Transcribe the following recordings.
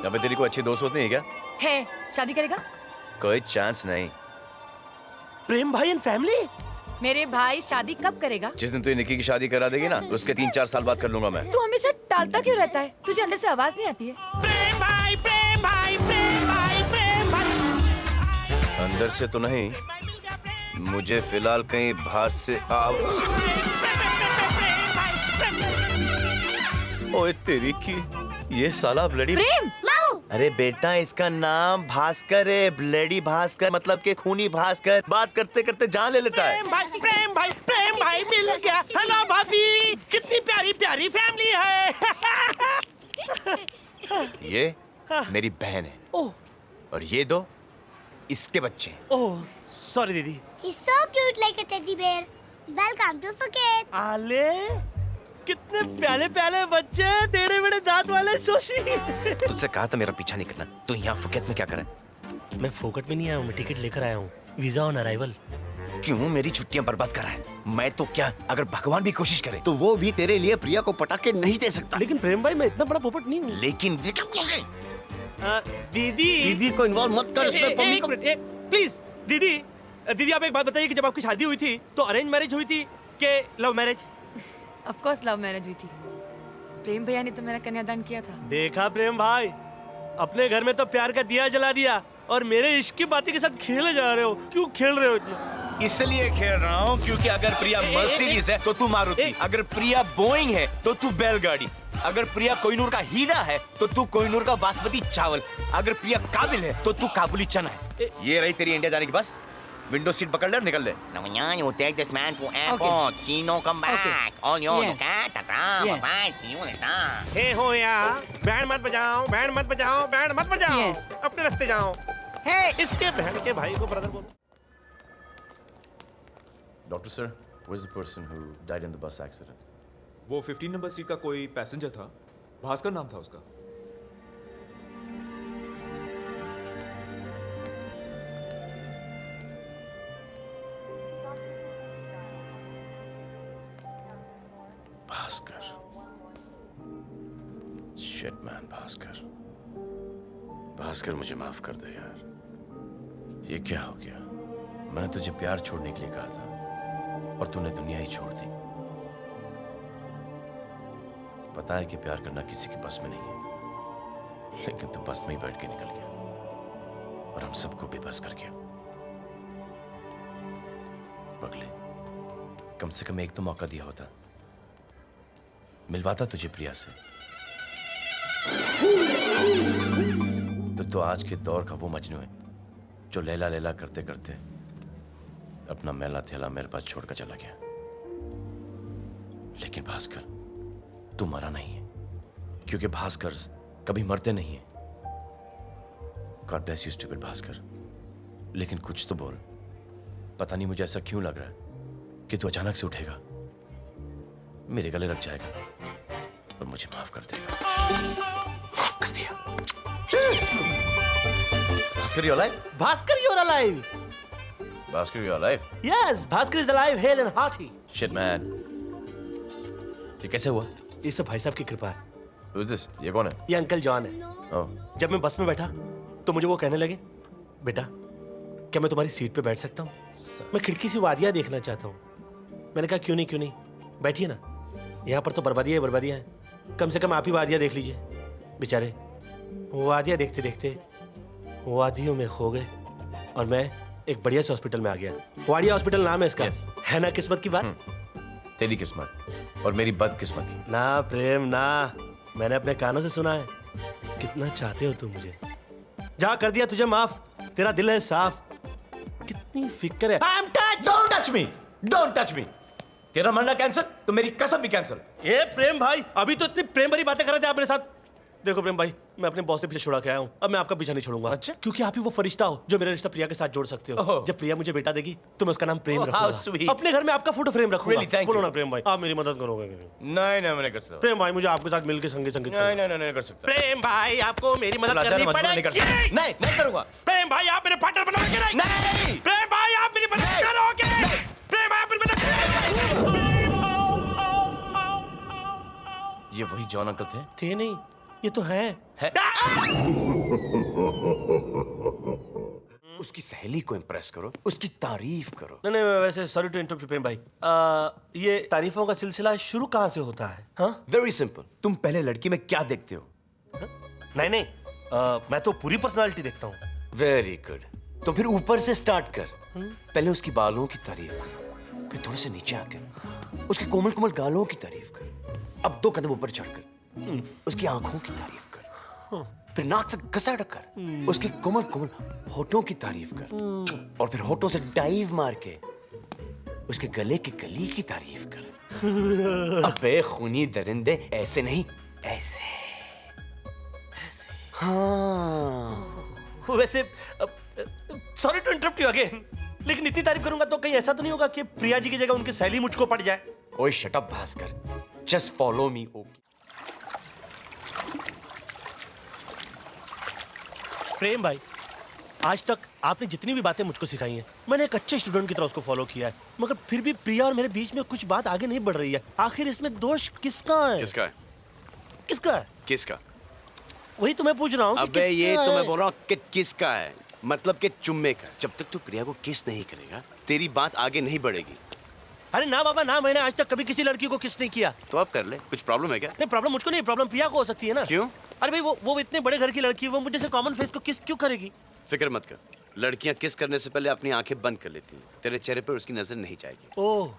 अबे तेरी कोई अच्छी दोस्त नहीं है क्या? है, शादी करेगा? कोई चांस नहीं। प्रेम भाई एंड फैमिली? मेरे भाई शादी कब करेगा? जिस दिन तू निक्की की शादी करा देगी ना, उसके 3-4 साल बाद कर लूंगा मैं। तू हमेशा टालता क्यों रहता है? तुझे अंदर से आवाज नहीं आती है? प्रेम भाई, प्रेम भाई, प्रेम भाई, प्रेम भाई। अंदर से तो नहीं, मुझे फिलहाल कहीं बाहर से ओए तेरी की, ये साला ब्लडी प्रेम! अरे बेटा, इसका नाम भास्कर है। ब्लडी भास्कर मतलब के खूनी भास्कर। बात करते करते जान ले लेता है। प्रेम भाई, प्रेम भाई, प्रेम भाई मिल गया। हेलो भाभी, कितनी प्यारी प्यारी फैमिली है। ये मेरी बहन है। ओह, और ये दो इसके बच्चे हैं। ओह, सॉरी दीदी। He's so cute like a teddy bear. Welcome to Phuket. आले, कितने प्याले प्याले बच्चे, टेढ़े मेढ़े दांत वाले सोशी। तुझसे कहा था मेरा पीछा नहीं करना। तू यहाँ फुकेत में क्या कर रहा है? मैं फोकट में नहीं आया हूँ, मैं टिकट लेकर आया हूँ। Visa on arrival. क्यों मेरी छुट्टियां बर्बाद कर रहा है? मैं तो क्या, अगर भगवान भी कोशिश करे तो वो भी तेरे लिए प्रिया को पटा के नहीं दे सकता। लेकिन प्रेम भाई, मैं इतना बड़ा पोपट नहीं हूँ। लेकिन दीदी, दीदी को इन्वॉल्व मत कर इसमें। एक मिनट, प्लीज। दीदी, दीदी आप एक बात बताइए कि जब आपकी शादी हुई थी तो अरेंज मैरिज हुई थी कि love marriage? Of course love marriage हुई थी। प्रेम भैया ने तो मेरा कन्यादान किया था। देखा प्रेम भाई, अपने घर में तो प्यार का दिया जला दिया और मेरे इश्क की बातें के साथ खेले जा रहे हो। क्यों खेल रहे हो इतना? इसलिए खेल रहा हूँ क्योंकि अगर प्रिया मर्सिडीज है तो तू मारुति, अगर प्रिया बोइंग है तो तू बैलगाड़ी, अगर प्रिया कोहिनूर का हीरा है तो तू कोहिनूर का बासमती चावल, अगर प्रिया काबिल है तो तू काबुली चना है। ये रही तेरी इंडिया जाने की बस। विंडो सीट पकड़ ले और निकल ले। You take this man to airport. See no come back. On your Yes. okay? Tata. Yes. Bye. See you later. हे हो या, बैंड मत बजाओ, बैंड मत बजाओ, बैंड मत बजाओ। Yes. अपने रास्ते जाओ। हे, इसके बहन के भाई को ब्रदर बोलो। Doctor sir, who is the person who died in the bus accident? वो 15 नंबर सीट का कोई पैसेंजर था। भास्कर नाम था उसका। Bhaskar, shit man Bhaskar. भास्कर मुझे माफ कर दे यार। ये क्या हो गया? मैंने तुझे प्यार छोड़ने के लिए कहा था और तूने दुनिया ही छोड़ दी। पता है कि प्यार करना किसी के बस में नहीं है, लेकिन तू बस में ही बैठ के निकल गया और हम सबको बेबस कर गया। पगले, कम से कम एक तो मौका दिया होता, मिलवाता तुझे प्रिया से। तो आज के दौर का वो मजनू है जो लैला लैला करते करते अपना मैला थैला मेरे पास छोड़कर चला गया। लेकिन भास्कर, तू मरा नहीं है, क्योंकि भास्कर कभी मरते नहीं है। God bless you stupid Bhaskar. लेकिन कुछ तो बोल। पता नहीं मुझे ऐसा क्यों लग रहा है कि तू अचानक से उठेगा, मेरे गले लग जाएगा और मुझे माफ कर देगा। माफ कर दिया। Bhaskar, you alive? Bhaskar, you're alive. Bhaskar, you alive? Yes, Bhaskar is alive, hale and hearty. Shit man. ये कैसे हुआ? ये सब भाई साहब की कृपा है। Who is this? ये कौन है? ये अंकल जॉन है। Oh. जब मैं बस में बैठा तो मुझे वो कहने लगे, बेटा क्या मैं तुम्हारी सीट पे बैठ सकता हूँ? मैं खिड़की से वादियाँ देखना चाहता हूँ। मैंने कहा क्यों नहीं, बैठिए ना। यहाँ पर तो बर्बादियाँ ही बर्बादियाँ हैं, कम से कम आप ही वादियाँ देख लीजिए। बेचारे वादियाँ देखते देखते वादियों में खो गए और मैं एक बढ़िया से हॉस्पिटल में आ गया। वाडिया हॉस्पिटल नाम है इसका। Yes. है ना किस्मत की बात? तेरी किस्मत और मेरी बदकिस्मती। ना प्रेम ना, मैंने अपने कानों से सुना है। कितना चाहते हो तुम मुझे। जा कर दिया तुझे माफ, तेरा दिल है साफ। कितनी फिक्र है। I'm touched. Don't touch me. Don't touch me. तेरा मरना कैंसिल तो मेरी कसम भी कैंसिल। ए प्रेम भाई, अभी तो इतनी प्रेम भरी बातें कर रहे थे आप मेरे साथ। देखो प्रेम भाई, मैं अपने बॉस से पीछे छुड़ा के आया हूँ। अब मैं आपका पीछा नहीं छोड़ूंगा। अच्छा? क्योंकि आप ही वो फरिश्ता हो जो मेरा रिश्ता प्रिया के साथ जोड़ सकते हो। ओह। जब प्रिया मुझे बेटा देगी तो मैं उसका नाम प्रेम Oh, how रखूंगा। sweet. अपने घर में आपका फोटो फ्रेम रखूंगा। Really, thank बोलो you. ना प्रेम भाई, आप मेरी मदद करोगे कि नहीं? नहीं, मैं नहीं कर सकता। प्रेम भाई, मुझे आपके साथ मिलकर संगीत नहीं कर सकता। प्रेम भाई, आपको मेरी मदद लाचार करनी मजबूर नहीं कर सकता। पड़ेगी। नहीं करूंगा। प्रेम भाई, आप मेरे पार्टनर बनोगे कि नहीं? नहीं। प्रेम भाई, आप मेरी मदद करोगे? प्रेम भाई, आप मेरी मदद करोगे? ये वही जॉन अंकल थे? थे नहीं, ये तो है। उसकी सहेली को इम्प्रेस करो, उसकी तारीफ करो। नहीं नहीं, वैसे सॉरी टू इंटरप्ट प्रेम भाई, ये तारीफों का सिलसिला शुरू कहाँ से होता है? हाँ वेरी सिंपल, तुम पहले लड़की में क्या देखते हो? नहीं नहीं, मैं तो पूरी पर्सनालिटी देखता हूँ। वेरी गुड, तो फिर ऊपर से स्टार्ट कर। पहले उसकी बालों की तारीफ कर, फिर थोड़े से नीचे आकर उसके कोमल कोमल गालों की तारीफ कर, अब 2 कदम ऊपर चढ़कर उसकी आंखों की तारीफ कर, फिर नाक से घसड़ कर उसके कोमल कोमल होठों की तारीफ कर, और फिर होठों से डाइव मार के उसके गले की गली की तारीफ कर। अबे खूनी दरिंदे, ऐसे नहीं, ऐसे। हाँ। वैसे sorry to interrupt you again, लेकिन इतनी तारीफ करूंगा तो कहीं ऐसा तो नहीं होगा कि प्रिया जी की जगह उनकी सहेली मुझको पड़ जाए? ओए shut up Bhaskar, just follow me. Okay Prem भाई, आज तक आपने जितनी भी बातें मुझको सिखाई हैं, मैंने एक अच्छे स्टूडेंट की तरह उसको फॉलो किया है, मगर फिर भी प्रिया और मेरे बीच में कुछ बात आगे नहीं बढ़ रही है। आखिर इसमें दोष किसका है? किसका है? किसका है? किसका? वही तो मैं पूछ रहा हूँ कि अबे ये किसका तो मैं है? बोल रहा हूँ कि किसका है, मतलब कि चुम्मे का। जब तक तू प्रिया को किस नहीं करेगा, तेरी बात आगे नहीं बढ़ेगी। अरे ना बाबा ना, मैंने आज तक कभी किसी लड़की को किस नहीं किया। तो अब कर ले, कुछ प्रॉब्लम है क्या? नहीं प्रॉब्लम मुझको नहीं, प्रॉब्लम प्रिया को हो सकती है ना। क्यों? अरे भाई वो इतने बड़े घर की लड़की है, वो मुझे से कॉमन फेस को किस क्यों करेगी? फिक्र मत कर, लड़कियां किस करने से पहले अपनी आंखें बंद कर लेती हैं। तेरे चेहरे पर उसकी नजर नहीं जाएगी। ओह,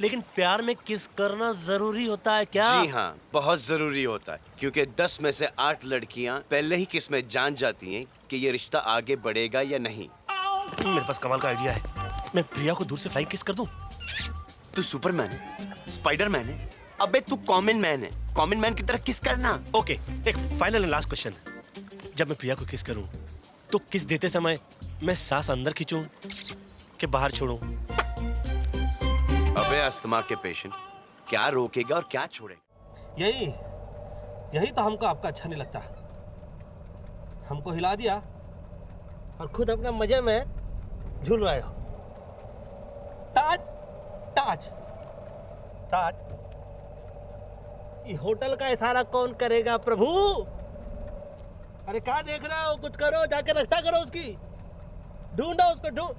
लेकिन प्यार में किस करना जरूरी होता है क्या? जी हाँ, बहुत जरूरी होता है, क्योंकि 10 में से 8 लड़कियां पहले ही किस में जान जाती हैं कि ये रिश्ता आगे बढ़ेगा या नहीं। मेरे पास कमाल का आइडिया है, मैं प्रिया को दूर से फ्लाई किस कर दूं। तू सुपरमैन है, स्पाइडरमैन है, अबे तू कॉमन मैन है, कॉमन मैन की तरह किस करना। ओके, एक फाइनल एंड लास्ट क्वेश्चन, जब मैं प्रिया को किस करूं तो किस देते समय मैं सांस अंदर खींचूं कि बाहर छोड़ूं? अबे अस्थमा के पेशेंट, क्या रोकेगा और क्या छोड़ेगा? यही तो हमको आपका अच्छा नहीं लगता। हमको हिला दिया और खुद अपना मजे में झूल रहे हो। ताज ताज ताज, ये होटल का इशारा कौन करेगा प्रभु? अरे क्या देख रहे हो, कुछ करो, जाके रास्ता करो उसकी, ढूंढो उसको, ढूंढ।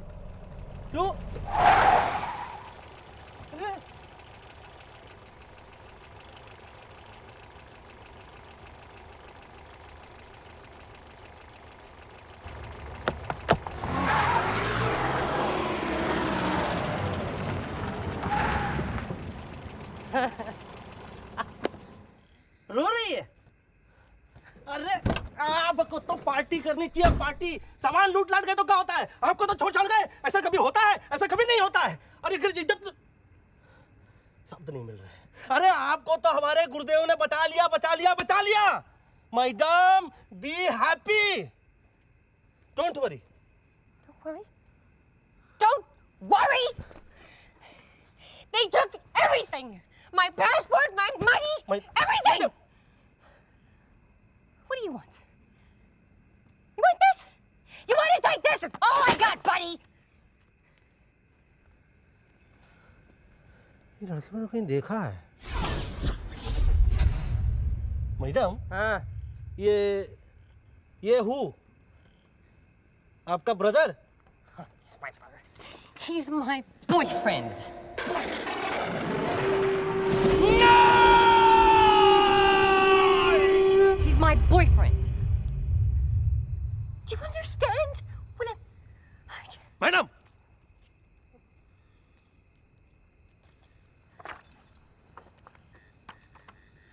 रो रही है? अरे आपको तो पार्टी करनी चाहिए, पार्टी। सामान लूट लाट गए तो क्या होता है? आपको तो छोड़ गए, ऐसा कभी होता है? ऐसा कभी नहीं होता है। अरे इज्जत शब्द नहीं मिल रहे। अरे आपको तो हमारे गुरुदेव ने बचा लिया। Madam be happy, don't worry. Don't worry! They took everything! My passport, my money, everything! What do you want? You want this? You want to take this? It's all I got, buddy! ये लड़की मैंने कहीं देखा है। Madam, हाँ, ये हूँ आपका brother. he's my brother. He's my boyfriend. No! He's my boyfriend. Do you understand? When madam,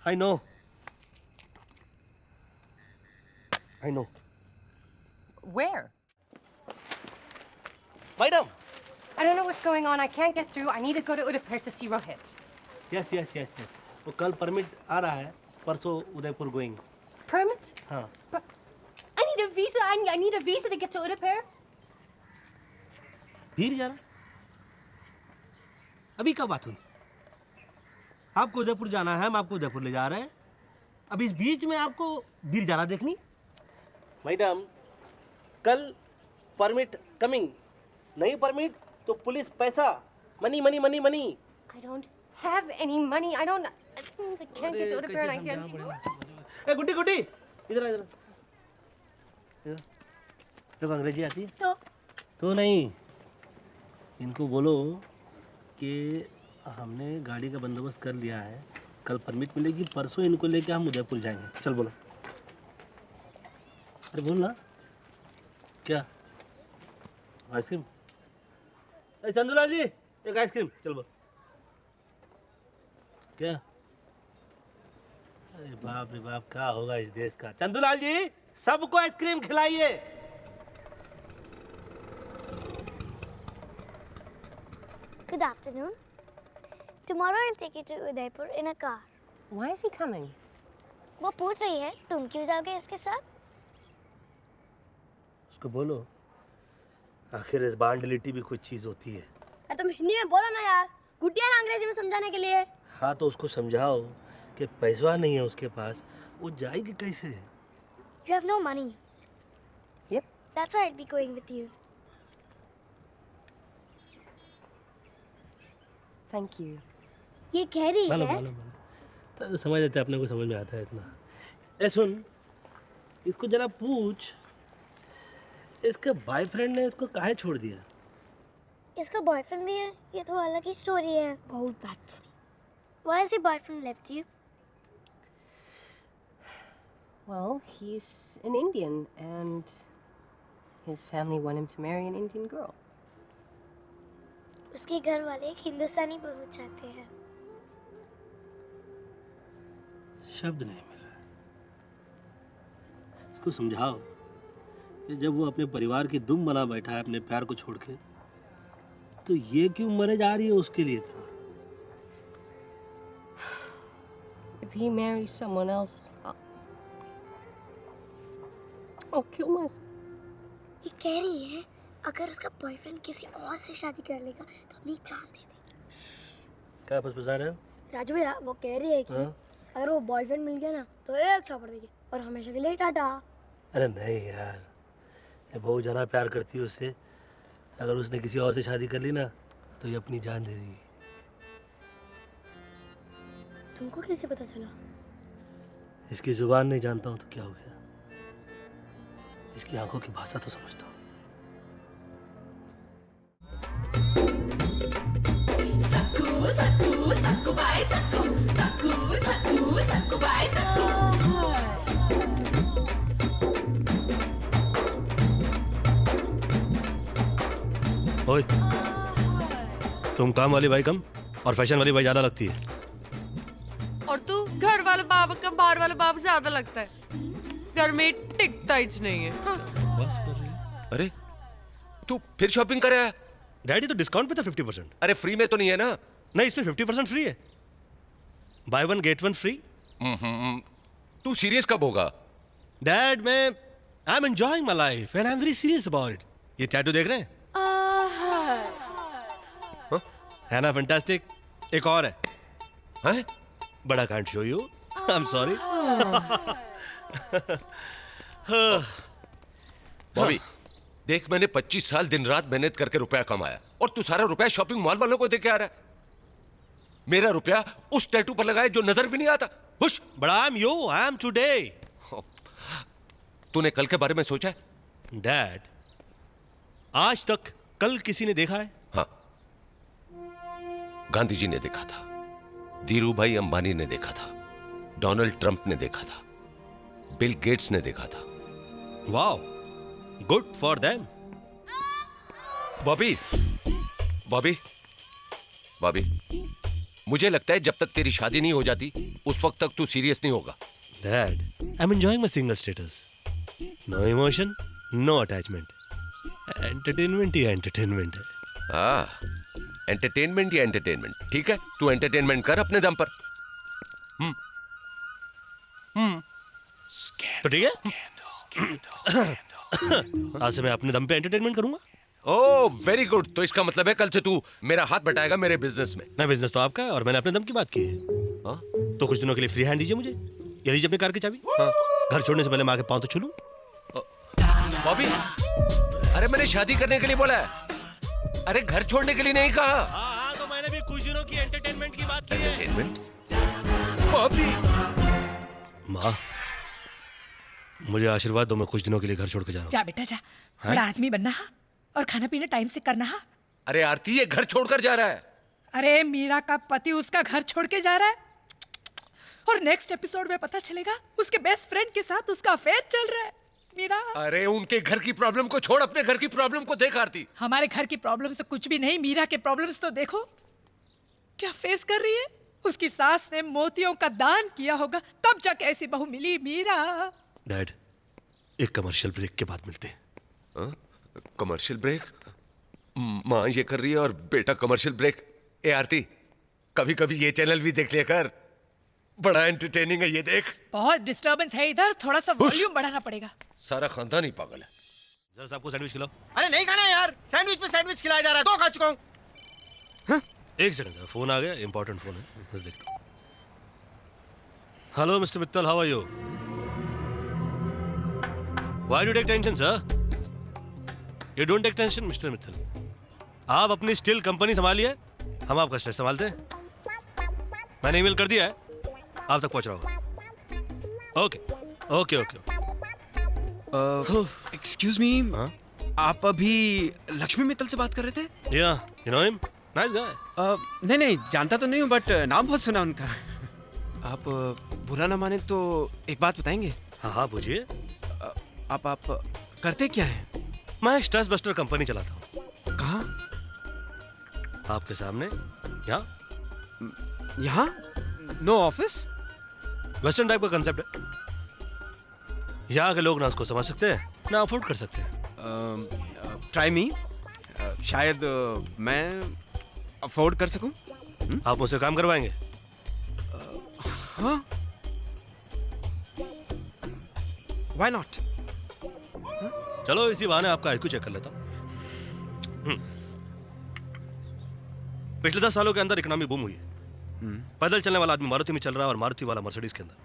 I know. Where? Madam, I don't know what's going on. I can't get through. I need to go to Udaipur to see Rohit. Yes. वो कल permit आ रहा है, परसों Udaipur going. Permit? हाँ। But I need a visa. I need a visa to get to Udaipur. भीड़ जा रहा है? अभी क्या बात हुई? आपको उदयपुर जाना है, हम आपको उदयपुर ले जा रहे हैं। अब इस बीच में आपको भीड़ जाना देखनी? मैडम, कल परमिट कमिंग, नहीं परमिट तो पुलिस पैसा, money. I don't have any money. I can't get to Udaipur and I can't see Rohit. गुड्डी इधर आ, इधर देखो अंग्रेजी आती है? तो नहीं, इनको बोलो कि हमने गाड़ी का बंदोबस्त कर लिया है, कल परमिट मिलेगी, परसों इनको लेके हम उदयपुर जाएंगे। चल बोलो। अरे बोल ना। क्या आइसक्रीम? अरे चंदूलाल जी एक आइसक्रीम। चल बोल। क्या? अरे बाप रे बाप, क्या होगा इस देश का। चंदूलाल जी सबको आइसक्रीम खिलाइए। Good afternoon. Tomorrow I'll take you to Udaipur in a car. Why is he coming? वो पूछ रही है तुम क्यों जाओगे इसके साथ? उसको बोलो आखिर रिस्पॉन्सिबिलिटी भी कुछ चीज होती है। अरे तुम हिंदी में बोलो ना यार, गुटिया ना अंग्रेजी में समझाने के लिए। हाँ तो उसको समझाओ कि पैसा नहीं है उसके पास, वो जाएगी कैसे? You have no money. Yep. That's why I'd be going with you. Thank you. ये कह रही मालूम है मालूम मालूम, तो समझ जाते, अपने को समझ में आता है इतना। ए सुन, इसको जरा पूछ इसके बॉयफ्रेंड ने इसको काहे छोड़ दिया? इसका बॉयफ्रेंड भी है, ये तो अलग ही स्टोरी है। बहुत bad story. Why has your boyfriend left you? Well, he's an Indian and his family want him to marry an Indian girl. उसके घर वाले एक हिंदुस्तानी बहू चाहते हैं। शब्द नहीं मिल रहा। इसको समझाओ कि जब वो अपने परिवार की दुम बना बैठा है अपने प्यार को छोड़ के, तो ये क्यों मरे जा रही है उसके लिए था। If he marries someone else, I'll kill myself. ये कह रही है अगर उसका बॉयफ्रेंड किसी और से शादी कर लेगा तो अपनी जान दे दे। क्या बता रहे हो? राजू भैया वो कह रही है कि हाँ? अगर वो बॉयफ्रेंड मिल गया ना तो एक छापड़ देगी और हमेशा के लिए टाटा। अरे नहीं यार, ये बहुत ज़्यादा प्यार करती है उससे, अगर उसने किसी और से शादी कर ली ना तो ये अपनी जान दे देगी। तुमको कैसे पता चला? इसकी जुबान नहीं जानता हूँ तो क्या हो गया, इसकी आंखों की भाषा तो समझता हूँ। ओए, तुम काम वाली भाई कम और फैशन वाली भाई ज्यादा लगती है। और तू घर वाले बाप का बाहर वाले बाप ज्यादा लगता है। घर में टिकता ही नहीं है। हाँ। बस कर रही है। अरे तू फिर शॉपिंग कर आया? डैडी तो डिस्काउंट पे था 50%। अरे फ्री में तो नहीं है ना? नहीं, इसमें 50% फ्री है, by one get one free. तू सीरियस कब होगा? डैड मैं आई am enjoying my life and I am very serious about it. ये टैटू देख रहे हैं? है ना फैंटास्टिक? एक और है। हैं? बड़ा can't show you, I am sorry. Bobby देख, मैंने 25 साल दिन रात मेहनत करके रुपया कमाया और तू सारा रुपया शॉपिंग मॉल वालों को दे के आ रहा है। मेरा रुपया उस टैटू पर लगाए जो नजर भी नहीं आता। Hush! But I am you, I am today. तूने कल के बारे में सोचा है? डैड आज तक कल किसी ने देखा है? हाँ, गांधी जी ने देखा था, धीरू भाई अंबानी ने देखा था, डोनाल्ड ट्रंप ने देखा था, बिल गेट्स ने देखा था। Wow, good for them. Bobby Bobby Bobby, मुझे लगता है जब तक तेरी शादी नहीं हो जाती उस वक्त तक तू सीरियस नहीं होगा। Dad I am enjoying my single status, no emotion no attachment, entertainment ही एंटरटेनमेंट है। हाँ, एंटरटेनमेंट या एंटरटेनमेंट, ठीक है, तू एंटरटेनमेंट कर अपने दम पर। तो ठीक है, आज से मैं अपने दम पे एंटरटेनमेंट करूंगा। ओह वेरी गुड, तो इसका मतलब है कल से तू मेरा हाथ बटाएगा मेरे बिजनेस में। ना, बिजनेस तो आपका है और मैंने अपने दम की बात की है। हाँ? तो कुछ दिनों के लिए फ्री हैंड दीजिए मुझे, ये लीजिए अपनी कार की चाबी। हाँ। घर छोड़ने से पहले माँ के पाँव तो छू लूं। बॉबी, अरे मैंने शादी करने के लिए बोला है, अरे घर छोड़ने के लिए नहीं कहा। हाँ, तो मैंने भी कुछ दिनों की एंटरटेनमेंट की बात की है। एंटरटेनमेंट? बॉबी, माँ मुझे आशीर्वाद दो, मैं कुछ दिनों के लिए घर छोड़ के जा रहा हूँ। जा बेटा जा, बड़ा आदमी बनना हा और खाना पीना टाइम से करना हा। अरे आरती, ये घर छोड़कर जा रहा है। अरे मीरा का पति उसका घर छोड़ के जा रहा है और नेक्स्ट एपिसोड में पता चलेगा उसके बेस्ट फ्रेंड के साथ उसका अफेयर चल रहा है। मीरा, अरे उनके घर की प्रॉब्लम को छोड़, अपने घर की प्रॉब्लम को देख आरती। हमारे घर की प्रॉब्लम से कुछ भी नहीं, मीरा के प्रॉब्लम्स तो देखो क्या फेस कर रही है। उसकी सास ने मोतियों का दान किया होगा तब जाके ऐसी बहू मिली। मीरा, डैड, एक कमर्शियल ब्रेक के बाद मिलते हैं। Commercial break? माँ ये कर रही है और बेटा कमर्शियल ब्रेक। ए आरती, कभी कभी ये चैनल भी देख लिया कर, बड़ा एंटरटेनिंग है ये, देख। बहुत डिस्टरबेंस है इधर, थोड़ा सा वॉल्यूम बढ़ाना पड़ेगा। सारा खानदान ही पागल है। जरा साहब को सैंडविच खिलाओ। अरे नहीं खाना यार, सैंडविच पे सैंडविच खिलाया जा रहा है, 2 खा चुका हूँ। एक सेकंड सर, फोन आ गया, इंपॉर्टेंट फोन है, बस देखता हूँ। Hello Mister Mittal, how are you? Why do take tension sir? You don't take tension Mister Mittal. आप अपनी स्टील कंपनी संभालिए, हम आपका स्ट्रेस संभालते हैं। मैंने ईमेल कर दिया है, आप तक पहुंच रहा होगा। Okay okay okay. Excuse me, आप अभी लक्ष्मी मित्तल से बात कर रहे थे? या you know him, nice guy. नहीं नहीं, जानता तो नहीं हूँ बट नाम बहुत सुना उनका। आप बुरा ना माने तो एक बात बताएंगे? हाँ हाँ पूछिए। आप करते क्या हैं? मैं स्ट्रेस बस्टर कंपनी चलाता हूँ। कहाँ? आपके सामने, यहाँ। यहाँ? No office? वेस्टर्न टाइप का कंसेप्ट है। यहाँ के लोग ना उसको समझ सकते हैं ना अफोर्ड कर सकते हैं। ट्राई मी, शायद मैं अफोर्ड कर सकूं। आप मुझसे काम करवाएंगे? हाँ, व्हाई नॉट? चलो इसी बहाने आपका आईक्यू चेक कर लेता हूँ। पिछले 10 सालों के अंदर इकोनॉमी बूम हुई है। पैदल चलने वाला आदमी मारुति में चल रहा है और मारुति वाला मर्सिडीज के अंदर।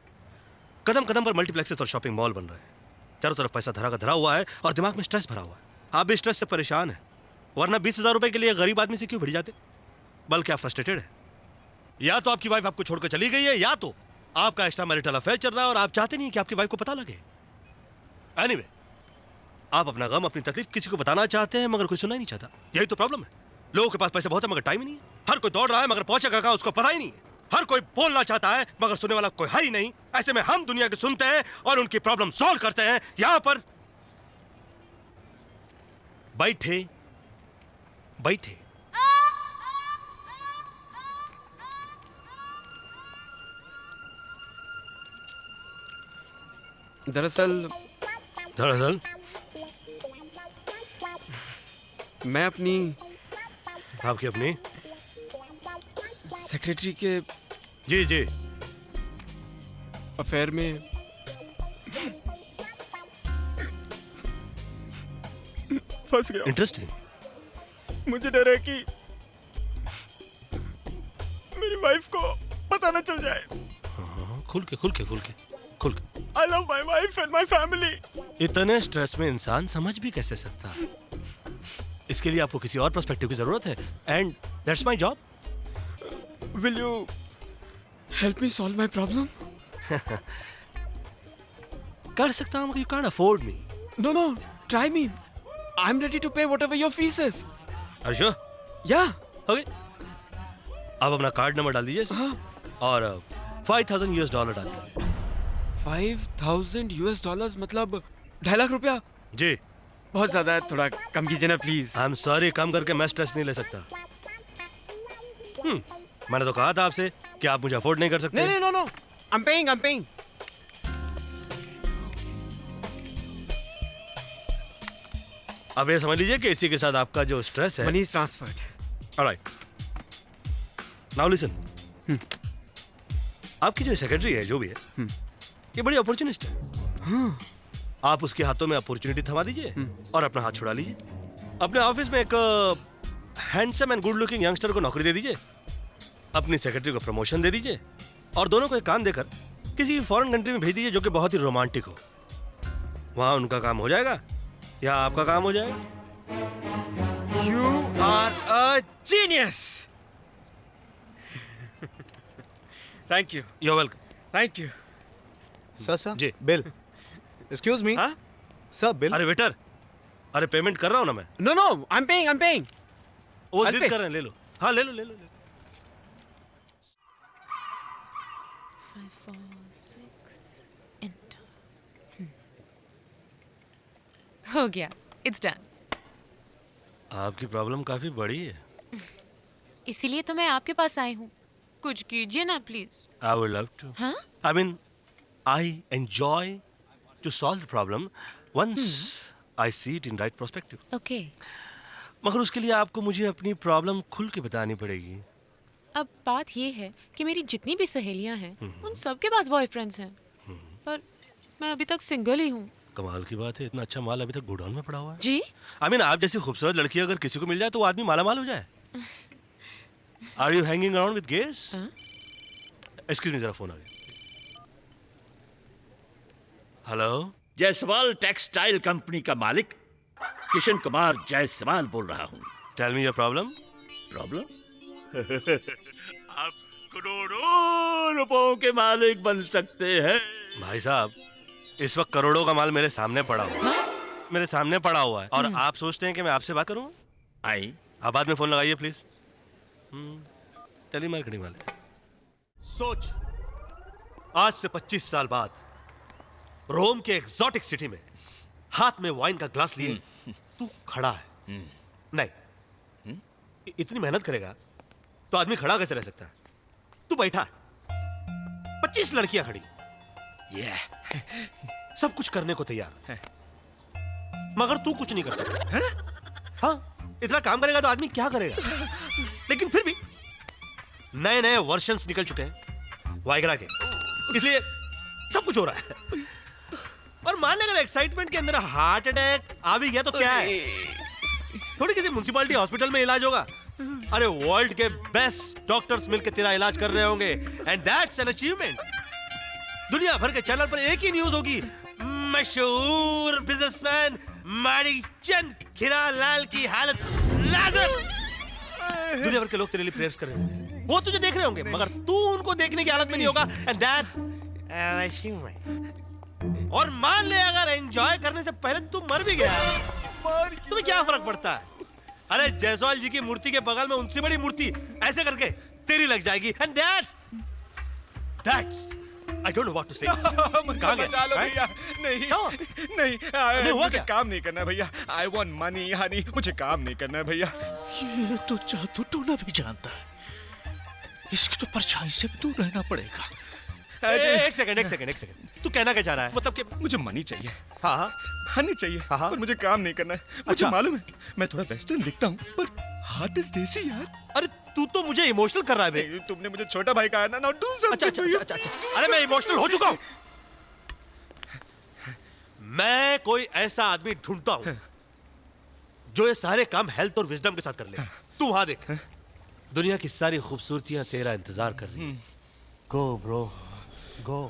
कदम कदम पर मल्टीप्लेक्सेस और शॉपिंग मॉल बन रहे हैं। चारों तरफ पैसा धरा का धरा हुआ है और दिमाग में स्ट्रेस भरा हुआ है। आप भी स्ट्रेस से परेशान हैं, वरना 20,000 रुपए के लिए गरीब आदमी से क्यों भिड़ जाते? बल्कि आप फ्रस्ट्रेटेड है। या तो आपकी वाइफ आपको छोड़कर चली गई है, या तो आपका एक्स्ट्रा मैरिटल अफेयर चल रहा है और आप चाहते नहीं कि आपकी वाइफ को पता लगे। एनीवे, आप अपना गम, अपनी तकलीफ किसी को बताना चाहते हैं मगर कोई सुनना ही नहीं चाहता। यही तो प्रॉब्लम है। लोगों के पास पैसे बहुत है मगर टाइम ही नहीं है। हर कोई दौड़ रहा है मगर पहुंचेगा कहां उसको पता ही नहीं है। हर कोई बोलना चाहता है मगर सुनने वाला कोई है ही नहीं। ऐसे में हम दुनिया के सुनते हैं और उनकी प्रॉब्लम सॉल्व करते हैं। यहां पर बैठे बैठे। दरअसल मैं अपनी आपकी अपनी सेक्रेटरी के जी जी अफेयर में फंस गया। इंटरेस्टिंग। मुझे डर है कि मेरी वाइफ को पता न चल जाए। हाँ, खुल के। I love my wife and my family. इतने स्ट्रेस में इंसान समझ भी कैसे सकता है? इसके लिए आपको किसी और पर्सपेक्टिव की जरूरत है and that's my job. Will you help me solve my problem? कर सकता हूँ मगर you can't afford me. No, try me. I'm ready to pay whatever your fees is. Are you sure? Yeah. Okay. आप अपना card number डाल दीजिए इसमें और $5,000 डाल दीजिए। $5,000 मतलब 2.5 लाख रुपया? जी। बहुत ज्यादा है, थोड़ा कम कीजिए ना प्लीज। आई एम सॉरी, कम करके मैं स्ट्रेस नहीं ले सकता। मैंने तो कहा था आपसे कि आप मुझे अफोर्ड नहीं कर सकते। नहीं, नो, I'm paying. अब ये समझ लीजिए कि इसी के साथ आपका जो स्ट्रेस है Money is transferred. Alright, now listen. आपकी जो सेक्रेटरी है, जो भी है, ये बड़ी अपॉर्चुनिस्ट है। आप उसके हाथों में अपॉर्चुनिटी थमा दीजिए और अपना हाथ छुड़ा लीजिए। अपने ऑफिस में एक handsome and good looking youngster को नौकरी दे दीजिए, अपनी सेक्रेटरी को प्रमोशन दे दीजिए और दोनों को एक काम देकर किसी फॉरेन कंट्री में भेज दीजिए जो कि बहुत ही रोमांटिक हो। वहां उनका काम हो जाएगा या आपका काम हो जाएगा। You are a genius. Thank you. You're welcome. Thank you. Sir ji. Bill. Excuse me हाँ? सर बिल अरे वेटर, अरे पेमेंट कर रहा हूँ ना मैं। No no, I am paying. वो I'll जिद pay. कर रहे हैं, ले लो। हाँ ले लो ले लो। 5 4 6 एंटर। हो गया, इट्स डन। आपकी प्रॉब्लम काफी बड़ी है। इसीलिए तो मैं आपके पास आई हूँ। कुछ कीजिए ना please. I would love to. हाँ? I mean, I enjoy to solve the problem once I see it in right perspective. Okay. मगर उसके लिए आपको मुझे अपनी प्रॉब्लम खुल के बतानी पड़ेगी। अब बात ये है कि मेरी जितनी भी सहेलियां हैं उन सबके पास बॉयफ्रेंड्स हैं, पर मैं अभी तक सिंगल ही हूँ। कमाल की बात है, इतना अच्छा माल अभी तक गोडाउन में पड़ा हुआ है। जी? I mean, आप जैसी खूबसूरत लड़की अगर किसी को मिल जाए तो वो आदमी माला माल हो जाए। Are you hanging around with gays? Excuse me, जरा फोन आ गया। हेलो, जायसवाल टेक्सटाइल कंपनी का मालिक किशन कुमार जायसवाल बोल रहा हूँ। Tell me your problem. Problem? आप करोड़ों रुपयों के मालिक बन सकते हैं। भाई साहब, इस वक्त करोड़ों का माल मेरे सामने पड़ा हुआ है। मेरे सामने पड़ा हुआ है और आप सोचते हैं कि मैं आपसे बात करूं? आई आप बाद में फोन लगाइए प्लीज। टेली मार्केटिंग वाले। सोच, आज से 25 साल बाद रोम के एक्सोटिक सिटी में हाथ में वाइन का ग्लास लिए तू खड़ा है। नहीं, इतनी मेहनत करेगा तो आदमी खड़ा कैसे रह सकता है? तू बैठा है, 25 लड़कियां खड़ी, सब कुछ करने को तैयार है, मगर तू कुछ नहीं कर सकता। हाँ, इतना काम करेगा तो आदमी क्या करेगा? लेकिन फिर भी नए नए वर्जन्स निकल चुके हैं वाइग्रा के, इसलिए सब कुछ हो रहा है। और मान ले अगर एक्साइटमेंट के अंदर हार्ट अटैक आ भी गया तो क्या है? थोड़ी किसी म्युनिसिपैलिटी हॉस्पिटल में इलाज होगा। अरे वर्ल्ड के बेस्ट डॉक्टर्स मिलकर तेरा इलाज कर रहे होंगे, एंड दैट्स एन अचीवमेंट। दुनिया भर के चैनल पर एक ही न्यूज होगी, मशहूर बिजनेसमैन माणिकचंद खीरालाल की हालत नाजुक। दुनिया भर के लोग तेरे लिए प्रेयर्स कर रहे होंगे, वो तुझे देख रहे होंगे, मगर तू उनको देखने की हालत में नहीं होगा, एंड दैट्स एन अचीवमेंट। और मान ले अगर एंजॉय करने से पहले तू मर भी गया, तुम्हें क्या फर्क पड़ता है? अरे जायसवाल जी की मूर्ति के बगल में उनसे बड़ी मूर्ति ऐसे करके तेरी लग जाएगी, and that's I don't know what to say. कहाँ गया? बचा लो भैया। नहीं नहीं, हुआ मुझे क्या? काम नहीं करना है भैया। I want money हनी, मुझे काम नहीं करना है भैया। ये तो जादू टोना भी जानता है, इसकी तो परछाई से भी दूर रहना पड़ेगा। एक सेकंड, तू कहना क्या चाह रहा है? मतलब कि मुझे मनी चाहिए, हाँ हाँ हनी चाहिए, हाँ। पर मुझे काम नहीं करना है। मुझे अच्छा। मालूम है मैं थोड़ा वेस्टर्न दिखता हूँ, पर हार्ट इज देसी यार। अरे तू तो मुझे इमोशनल कर रहा है बे। नहीं, तुमने मुझे छोटा भाई कहा ना, डू समथिंग। अच्छा। अरे मैं इमोशनल हो चुका हूँ। मैं कोई ऐसा आदमी ढूंढता हूँ जो ये सारे काम हेल्थ और विजडम के साथ कर ले। तू वहां देख, दुनिया की सारी खूबसूरतियां तेरा इंतजार कर रही हैं। गो ब्रो, गो।